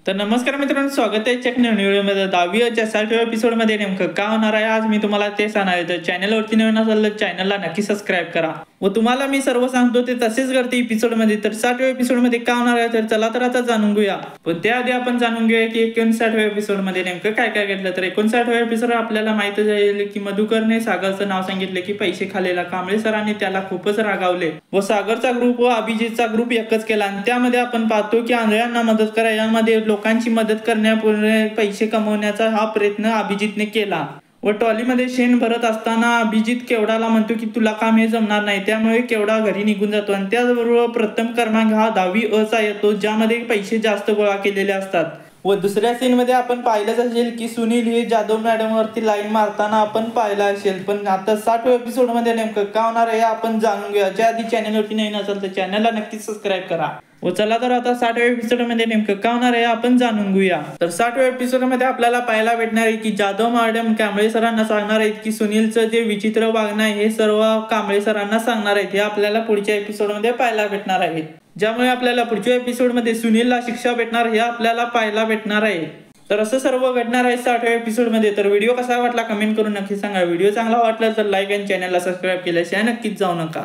तर नमस्कार मित्रांनो, स्वागत आहे चेक नवीन व्हिडिओमध्ये। 10वीच्या 60व्या एपिसोडमध्ये नेमकं काय होणार आहे आज मी तुम्हाला ते सांगणार आहे। तर चॅनलवरती नवीन असाल तर चॅनलला नक्की सबस्क्राईब करा व तुम्हाला मी सर्व सांगतो ते तसेच करते एपिसोडमध्ये। तर 60व्या एपिसोडमध्ये काय होणार आहे तर चला तर आता जाणून घेऊया। पण त्याआधी आपण जाणून घेऊया की 59व्या एपिसोडमध्ये नेमकं काय काय घडलं। तर 59व्या एपिसोड आपल्याला माहितच आहे की मधुकरने सागरचं नाव सांगितले की पैसे खाल्लेला कांबळे सरांनी त्याला खूपच रागावले व सागरचा ग्रुप व अभिजितचा ग्रुप एकच केला आणि त्यामध्ये आपण पाहतो की आंधळ्यांना मदत करा यामध्ये लोकांची मदत करण्यापूर्वी पैसे कमवण्याचा हा प्रयत्न अभिजितने केला व टॉलीमध्ये शेण भरत असताना अभिजित केवडाला म्हणतो की तुला काम हे जमणार नाही, त्यामुळे केवडा घरी निघून जातो आणि त्याचबरोबर प्रथम क्रमांक हा 10वी अ चा येतो ज्यामध्ये पैसे जास्त गोळा केलेले असतात। व दुसऱ्या सीन मध्ये आपण पाहिलंच असेल की सुनील हे जाधव मॅडम वरती लाईन मारताना आपण पाहिलं असेल। पण आता 60व्या एपिसोड मध्ये नेमकं काय होणार आहे आपण जाणून घेऊया। ज्या आधी चॅनलवरती नवीन असेल तर चॅनलला नक्की सबस्क्राईब करा व चला तर आता 60व्या एपिसोड मध्ये नेमकं काय होणार आहे आपण जाणून घेऊया। तर 60व्या एपिसोड मध्ये आपल्याला पाहायला भेटणार आहे की जाधव मॅडम कांबळे सरांना सांगणार आहेत की सुनीलचं जे विचित्र वागणं आहे हे सर्व कांबळे सरांना सांगणार आहेत। हे आपल्याला पुढच्या एपिसोड मध्ये पाहायला भेटणार आहे, ज्यामुळे आपल्याला पुढच्या एपिसोड मध्ये सुनीलला शिक्षा भेटणार हे आपल्याला पाहायला भेटणार आहे। तर असं सर्व घडणार आहे 60व्या एपिसोड मध्ये। तर व्हिडिओ कसा वाटला कमेंट करून नक्की सांगा। व्हिडिओ चांगला वाटला तर लाईक आणि चॅनलला सबस्क्राईब केल्याशिवाय नक्कीच जाऊ नका।